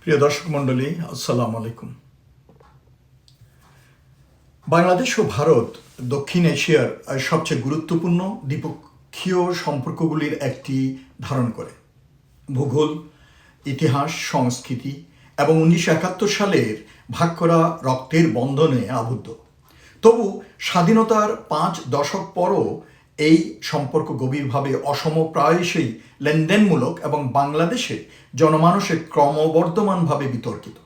প্রিয় দর্শক মণ্ডলী, আসসালামু আলাইকুম। বাংলাদেশ ও ভারত দক্ষিণ এশিয়ার সবচেয়ে গুরুত্বপূর্ণ দ্বিপক্ষীয় সম্পর্কগুলির একটি ধারণ করে। ভূগোল, ইতিহাস, সংস্কৃতি এবং 1971 সালের ভাগ করা রক্তের বন্ধনে আবদ্ধ। তবু স্বাধীনতার 5 দশক পরও এই সম্পর্ক গভীরভাবে অসম, প্রায়শই লেনদেনমূলক এবং বাংলাদেশের জনমানসে ক্রমবর্ধমানভাবে বিতর্কিত।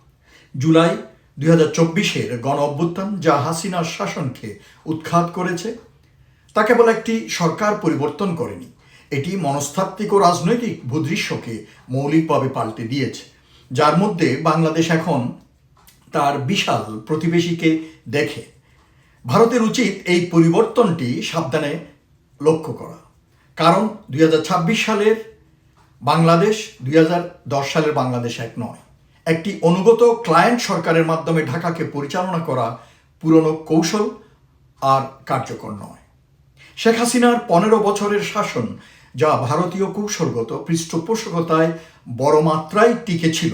জুলাই 2024-এর গণ অভ্যুত্থান, যা হাসিনার শাসনকে উৎখাত করেছে, তা কেবল একটি সরকার পরিবর্তন করেনি, এটি মনস্তাত্ত্বিক ও রাজনৈতিক ভূদৃশ্যকে মৌলিকভাবে পাল্টে দিয়েছে, যার মধ্যে বাংলাদেশ এখন তার বিশাল প্রতিবেশীকে দেখে। ভারতের উচিত এই পরিবর্তনটি সাবধানে লক্ষ্য করা, কারণ 2026 সালের বাংলাদেশ 2010 সালের বাংলাদেশ এক নয়। একটি অনুগত ক্লায়েন্ট সরকারের মাধ্যমে ঢাকাকে পরিচালনা করা পুরনো কৌশল আর কার্যকর নয়। শেখ হাসিনার 15 বছরের শাসন, যা ভারতীয় কৌশলগত পৃষ্ঠপোষকতায় বড় মাত্রায় টিকে ছিল,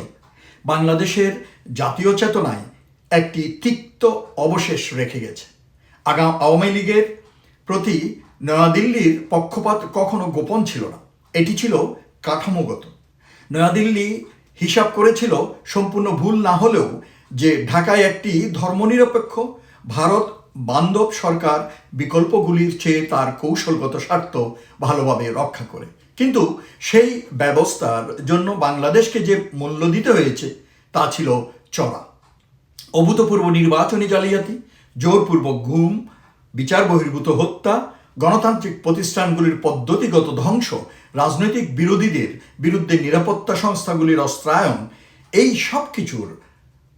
বাংলাদেশের জাতীয় চেতনায় একটি তিক্ত অবশেষ রেখে গেছে। আওয়ামী লীগের প্রতি নয়াদিল্লির পক্ষপাত কখনো গোপন ছিল না, এটি ছিল কাঠামোগত। নয়াদিল্লি হিসাব করেছিল, সম্পূর্ণ ভুল না হলেও, যে ঢাকায় একটি ধর্মনিরপেক্ষ ভারত বান্ধব সরকার বিকল্পগুলির চেয়ে তার কৌশলগত স্বার্থ ভালোভাবে রক্ষা করে। কিন্তু সেই ব্যবস্থার জন্য বাংলাদেশকে যে মূল্য দিতে হয়েছে তা ছিল চড়া। অভূতপূর্ব নির্বাচনী জালিয়াতি, জোরপূর্বক গুম, বিচার বহির্ভূত হত্যা, গণতান্ত্রিক প্রতিষ্ঠানগুলির পদ্ধতিগত ধ্বংস, রাজনৈতিক বিরোধীদের বিরুদ্ধে নিরাপত্তা সংস্থাগুলির অস্ত্রায়ন, এই সব কিছুর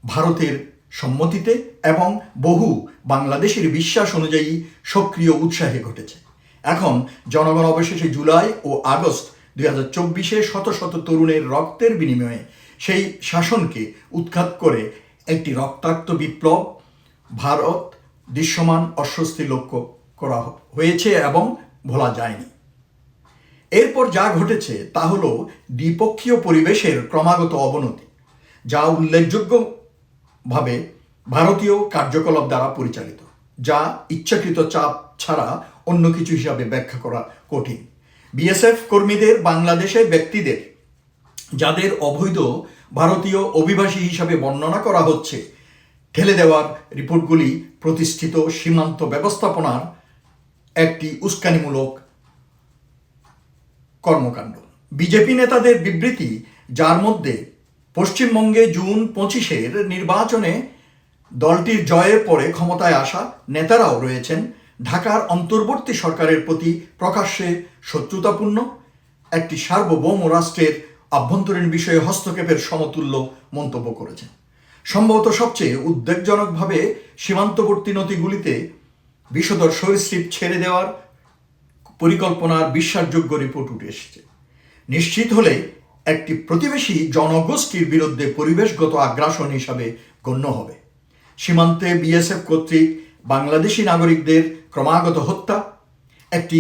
ভারতের সম্মতিতে এবং বহু বাংলাদেশের বিশ্বাস অনুযায়ী সক্রিয় উৎসাহে ঘটেছে। এখন জনগণ অবশেষে জুলাই ও আগস্ট 2024-এ শত শত তরুণের রক্তের বিনিময়ে সেই শাসনকে উৎখাত করে একটি রক্তাক্ত বিপ্লব ভারত দৃশ্যমান অস্বস্তি লক্ষ্য করা হয়েছে এবং ভোলা যায়নি। এরপর যা ঘটেছে তা হলো দ্বিপক্ষীয় পরিবেশের ক্রমাগত অবনতি, যা উল্লেখযোগ্যভাবে ভারতীয় কার্যকলাপ দ্বারা পরিচালিত, যা ইচ্ছাকৃত চাপ ছাড়া অন্য কিছু হিসাবে ব্যাখ্যা করা কঠিন। বিএসএফ কর্মীদের, বাংলাদেশের ব্যক্তিদের যাদের অবৈধ ভারতীয় অভিবাসী হিসাবে বর্ণনা করা হচ্ছে, ঠেলে দেওয়ার রিপোর্টগুলি প্রতিষ্ঠিত সীমান্ত ব্যবস্থাপনার একটি উস্কানিমূলক কর্মকাণ্ড। বিজেপি নেতাদের বিবৃতি, যার মধ্যে পশ্চিমবঙ্গে জুন 25-এর নির্বাচনে দলটির জয়ের পরে ক্ষমতায় আসা নেতারাও রয়েছেন, ঢাকার অন্তর্বর্তী সরকারের প্রতি প্রকাশ্যে শত্রুতাপূর্ণ, একটি সার্বভৌম রাষ্ট্রের আভ্যন্তরীণ বিষয়ে হস্তক্ষেপের সমতুল্য মন্তব্য করেছেন। সম্ভবত সবচেয়ে উদ্বেগজনকভাবে সীমান্তবর্তী নদীগুলিতে বিষধর সরীসৃপ ছেড়ে দেওয়ার পরিকল্পনার বিশ্বাসযোগ্য রিপোর্ট উঠে এসেছে। নিশ্চিত হলে একটি প্রতিবেশী জনগোষ্ঠীর বিরুদ্ধে পরিবেশগত আগ্রাসন হিসাবে গণ্য হবে। সীমান্তে বিএসএফ কর্তৃক বাংলাদেশি নাগরিকদের ক্রমাগত হত্যা একটি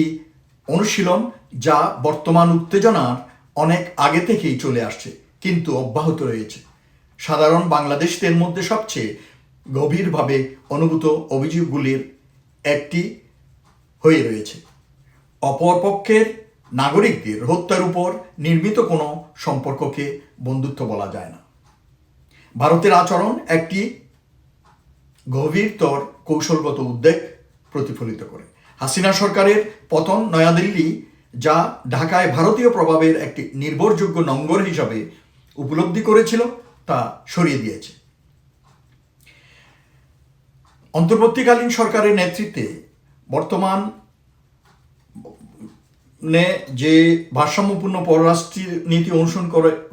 অনুশীলন, যা বর্তমান উত্তেজনার অনেক আগে থেকেই চলে আসছে কিন্তু অব্যাহত রয়েছে। সাধারণ বাংলাদেশিদের মধ্যে সবচেয়ে গভীরভাবে অনুভূত অভিযোগগুলির একটি হয়ে রয়েছে অপরপক্ষের নাগরিকদের হত্যার উপর নির্মিত কোনো সম্পর্ককে বন্ধুত্ব বলা যায় না। ভারতের আচরণ একটি গভীরতর কৌশলগত উদ্বেগ প্রতিফলিত করে। হাসিনা সরকারের পতন নয়াদিল্লি, যা ঢাকায় ভারতীয় প্রভাবের একটি নির্ভরযোগ্য নঙ্গর হিসাবে উপলব্ধি করেছিল, তা সরিয়ে দিয়েছে। অন্তর্বর্তীকালীন সরকারের নেতৃত্বে বর্তমানে যে ভারসাম্যপূর্ণ পররাষ্ট্র নীতি অনুসরণ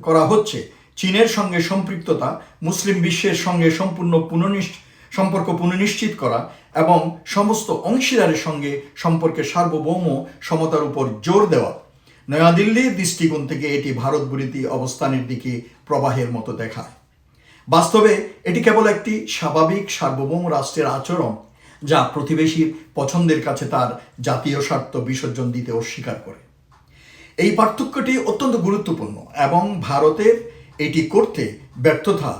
করা হচ্ছে, চীনের সঙ্গে সম্পৃক্ততা, মুসলিম বিশ্বের সঙ্গে সম্পর্ক পুনঃনিশ্চিত করা এবং সমস্ত অংশীদারের সঙ্গে সম্পর্কের সার্বভৌম সমতার উপর জোর দেওয়া, নয়াদিল্লির দৃষ্টিকোণ থেকে এটি ভারত বিরোধী অবস্থানের দিকে প্রবাহের মতো দেখায়। বাস্তবে এটি কেবল একটি স্বাভাবিক সার্বভৌম রাষ্ট্রের আচরণ, যা প্রতিবেশীর পছন্দের কাছে তার জাতীয় স্বার্থ বিসর্জন দিতে অস্বীকার করে। এই পার্থক্যটি অত্যন্ত গুরুত্বপূর্ণ এবং ভারতের এটি করতে ব্যর্থতা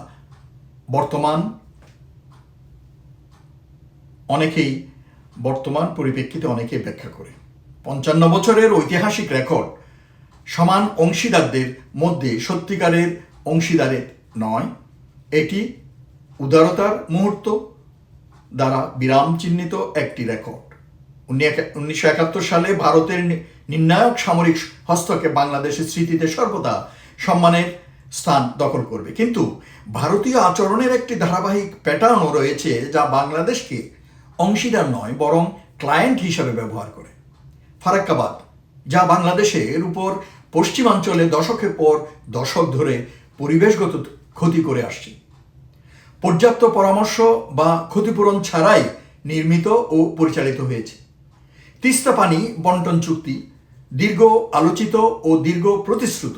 বর্তমান পরিপ্রেক্ষিতে অনেকেই ব্যাখ্যা করে। 55 বছরের ঐতিহাসিক রেকর্ড সমান অংশীদারদের মধ্যে সত্যিকারের অংশীদারের নয়, এটি উদারতার মুহূর্ত দ্বারা বিরাম চিহ্নিত একটি রেকর্ড। 1971 সালে ভারতের নির্ণায়ক সামরিক হস্তক্ষেপ বাংলাদেশের স্মৃতিতে সর্বদা সম্মানের স্থান দখল করবে, কিন্তু ভারতীয় আচরণের একটি ধারাবাহিক প্যাটার্নও রয়েছে যা বাংলাদেশকে অংশীদার নয় বরং ক্লায়েন্ট হিসাবে ব্যবহার করে। ফারাক্কাবাদ, যা বাংলাদেশের উপর পশ্চিমাঞ্চলে দশকের পর দশক ধরে পরিবেশগত ক্ষতি করে আসছে, পর্যাপ্ত পরামর্শ বা ক্ষতিপূরণ ছাড়াই নির্মিত ও পরিচালিত হয়েছে। তিস্তা পানি বন্টন চুক্তি দীর্ঘ আলোচিত ও দীর্ঘ প্রতিশ্রুত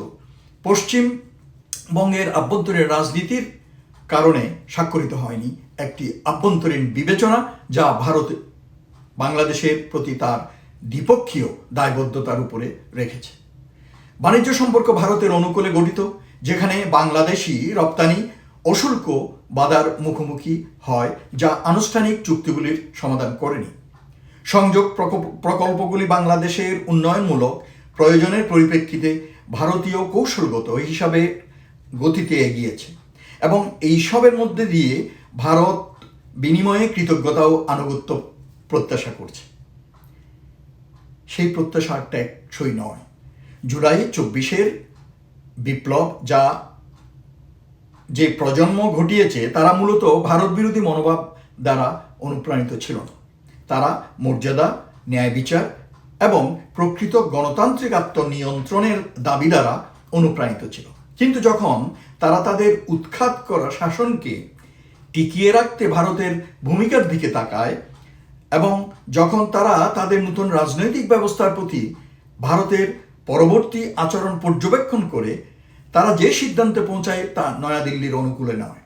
পশ্চিমবঙ্গের আভ্যন্তরীণ রাজনীতির কারণে স্বাক্ষরিত হয়নি, একটি আভ্যন্তরীণ বিবেচনা যা ভারত বাংলাদেশের প্রতি তার দ্বিপক্ষীয় দায়বদ্ধতার উপরে রেখেছে। বাণিজ্য সম্পর্ক ভারতের অনুকূলে গঠিত, যেখানে বাংলাদেশি রপ্তানি অশুল্ক বাধার মুখোমুখি হয় যা আনুষ্ঠানিক চুক্তিগুলির সমাধান করেনি। সংযোগ প্রকল্পগুলি বাংলাদেশের উন্নয়নমূলক প্রয়োজনের পরিপ্রেক্ষিতে ভারতীয় কৌশলগত হিসাবে গতিতে এগিয়েছে এবং এইসবের মধ্যে দিয়ে ভারত বিনিময়ে কৃতজ্ঞতা ও আনুগত্য প্রত্যাশা করছে। সেই প্রত্যাশা টেকসই নয়। জুলাই 24-এর বিপ্লব যে প্রজন্ম ঘটিয়েছে তারা মূলত ভারত বিরোধী মনোভাব দ্বারা অনুপ্রাণিত ছিল না। তারা মর্যাদা, ন্যায় বিচার এবং প্রকৃত গণতান্ত্রিক আত্মনিয়ন্ত্রণের দাবি দ্বারা অনুপ্রাণিত ছিল। কিন্তু যখন তারা তাদের উৎখাত করা শাসনকে টিকিয়ে রাখতে ভারতের ভূমিকার দিকে তাকায় এবং যখন তারা তাদের নতুন রাজনৈতিক ব্যবস্থার প্রতি ভারতের পরবর্তী আচরণ পর্যবেক্ষণ করে, তারা যে সিদ্ধান্তে পৌঁছায় তা নয়াদিল্লির অনুকূলে নয়।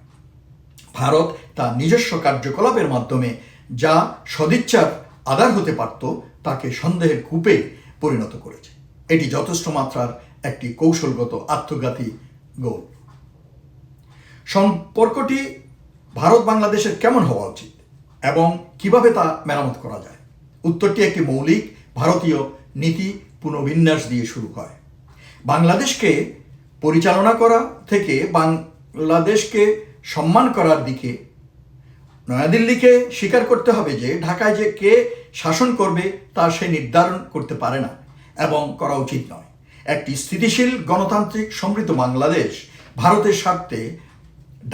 ভারত তার নিজস্ব কার্যকলাপের মাধ্যমে যা সদিচ্ছার আধার হতে পারত তাকে সন্দেহের কূপে পরিণত করেছে। এটি যথেষ্ট মাত্রার একটি কৌশলগত আত্মঘাতী গোল। সম্পর্কটি ভারত বাংলাদেশের কেমন হওয়া উচিত এবং কিভাবে তা মেরামত করা যায়? উত্তরটি একটি মৌলিক ভারতীয় নীতি পুনর্বিন্যাস দিয়ে শুরু হয়। বাংলাদেশকে পরিচালনা করা থেকে বাংলাদেশকে সম্মান করার দিকে। নয়াদিল্লিকে স্বীকার করতে হবে যে ঢাকায় যে কে শাসন করবে তা সে নির্ধারণ করতে পারে না এবং করা উচিত নয়। একটি স্থিতিশীল গণতান্ত্রিক সমৃদ্ধ বাংলাদেশ ভারতের স্বার্থে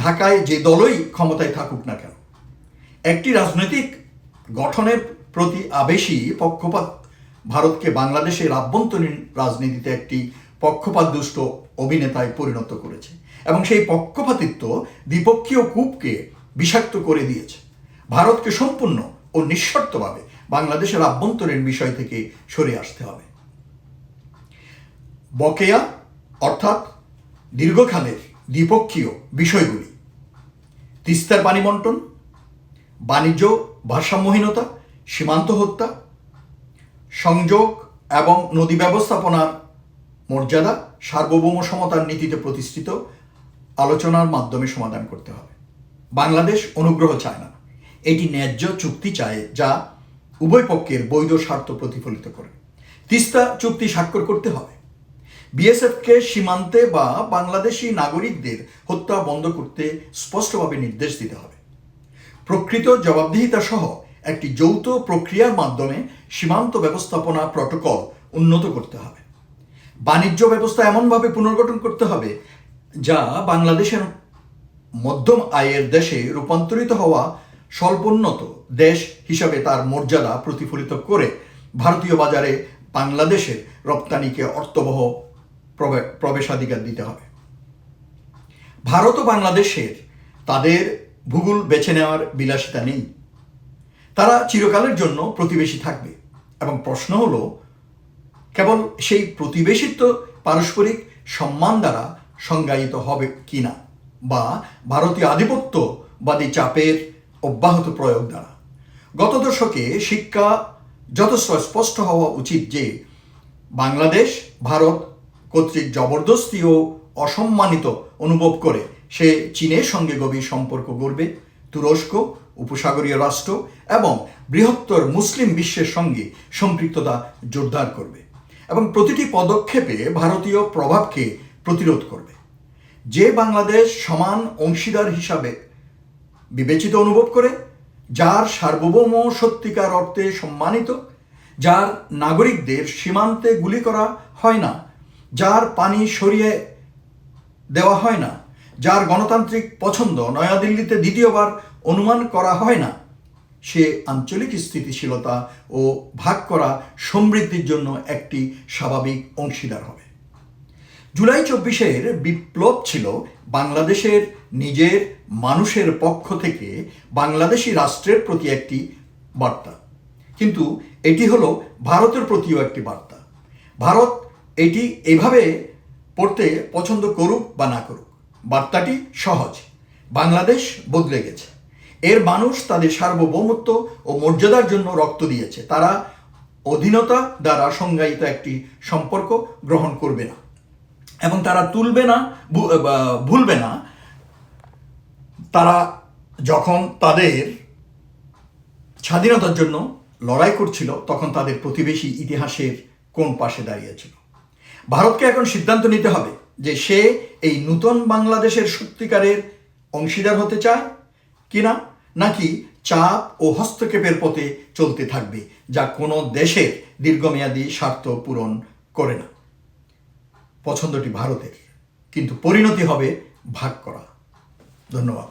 ঢাকায় যে দলই ক্ষমতায় থাকুক না কেন। একটি রাজনৈতিক গঠনের প্রতি আবেশী পক্ষপাত ভারতকে বাংলাদেশের আভ্যন্তরীণ রাজনীতিতে একটি পক্ষপাতদুষ্ট অভিনেতায় পরিণত করেছে এবং সেই পক্ষপাতিত্ব দ্বিপক্ষীয় কূপকে বিষাক্ত করে দিয়েছে। ভারতকে সম্পূর্ণ ও নিঃশর্তভাবে বাংলাদেশের আভ্যন্তরীণ বিষয় থেকে সরে আসতে হবে। বকেয়া অর্থাৎ দীর্ঘকালের দ্বিপক্ষীয় বিষয়গুলি, তিস্তার পানি বন্টন, বাণিজ্য ভারসাম্যহীনতা, সীমান্ত হত্যা, সংযোগ এবং নদী ব্যবস্থাপনার মর্যাদা, সার্বভৌম সমতার নীতিতে প্রতিষ্ঠিত আলোচনার মাধ্যমে সমাধান করতে হবে। বাংলাদেশ অনুগ্রহ চায় না, এটি ন্যায্য চুক্তি চায় যা উভয় পক্ষের বৈধ স্বার্থ প্রতিফলিত করে। তিস্তা চুক্তি স্বাক্ষর করতে হবে। বিএসএফকে সীমান্তে বা বাংলাদেশি নাগরিকদের হত্যা বন্ধ করতে স্পষ্টভাবে নির্দেশ দিতে হবে। প্রকৃত জবাবদিহিতা সহ একটি যৌথ প্রক্রিয়ার মাধ্যমে সীমান্ত ব্যবস্থাপনা প্রটোকল উন্নত করতে হবে। বাণিজ্য ব্যবস্থা এমনভাবে পুনর্গঠন করতে হবে যা বাংলাদেশের মধ্যম আয়ের দেশে রূপান্তরিত হওয়া স্বল্পোন্নত দেশ হিসাবে তার মর্যাদা প্রতিফলিত করে ভারতীয় বাজারে বাংলাদেশের রপ্তানিকে অর্থবহ প্রবেশাধিকার দিতে হবে। ভারত ও বাংলাদেশের তাদের ভূগোল বেছে নেওয়ার বিলাসিতা নেই। তারা চিরকালের জন্য প্রতিবেশী থাকবে এবং প্রশ্ন হলো কেবল সেই প্রতিবেশিত্ব পারস্পরিক সম্মান দ্বারা সংজ্ঞায়িত হবে কিনা বা ভারতীয় আধিপত্যবাদী চাপের অব্যাহত প্রয়োগ দ্বারা। গত দশকে শিক্ষা যথেষ্ট স্পষ্ট হওয়া উচিত যে বাংলাদেশ ভারত কর্তৃক জবরদস্তি ও অসম্মানিত অনুভব করে সে চীনের সঙ্গে গভীর সম্পর্ক গড়বে, তুরস্ক, উপসাগরীয় রাষ্ট্র এবং বৃহত্তর মুসলিম বিশ্বের সঙ্গে সম্পৃক্ততা জোরদার করবে এবং প্রতিটি পদক্ষেপে ভারতীয় প্রভাবকে প্রতিরোধ করবে। যে বাংলাদেশ সমান অংশীদার হিসাবে বিবেচিত অনুভব করে, যার সার্বভৌম সত্যিকার অর্থে সম্মানিত, যার নাগরিকদের সীমান্তে গুলি করা হয় না, যার পানি সরিয়ে দেওয়া হয় না, যার গণতান্ত্রিক পছন্দ নয়াদিল্লিতে দ্বিতীয়বার অনুমান করা হয় না, সে আঞ্চলিক স্থিতিশীলতা ও ভাগ করা সমৃদ্ধির জন্য একটি স্বাভাবিক অংশীদার হবে। জুলাই 24-এর বিপ্লব ছিল বাংলাদেশের নিজের মানুষের পক্ষ থেকে বাংলাদেশি রাষ্ট্রের প্রতি একটি বার্তা, কিন্তু এটি হলো ভারতের প্রতিও একটি বার্তা। ভারত এটি এভাবে পড়তে পছন্দ করুক বা না করুক, বার্তাটি সহজ: বাংলাদেশ বদলে গেছে। এর মানুষ তাদের সার্বভৌমত্ব ও মর্যাদার জন্য রক্ত দিয়েছে। তারা অধীনতা দ্বারা সংজ্ঞায়িত একটি সম্পর্ক গ্রহণ করবে না এবং তারা ভুলবে না তারা যখন তাদের স্বাধীনতার জন্য লড়াই করছিল তখন তাদের প্রতিবেশী ইতিহাসের কোন পাশে দাঁড়িয়েছিল। ভারতকে এখন সিদ্ধান্ত নিতে হবে যে সে এই নূতন বাংলাদেশের সত্যিকারের অংশীদার হতে চায় কিনা, নাকি চাপ ও হস্তক্ষেপের পথে চলতে থাকবে, যা কোনো দেশের দীর্ঘমেয়াদী স্বার্থ পূরণ করে না। পছন্দটি ভারতের, কিন্তু পরিণতি হবে ভাগ করা। ধন্যবাদ।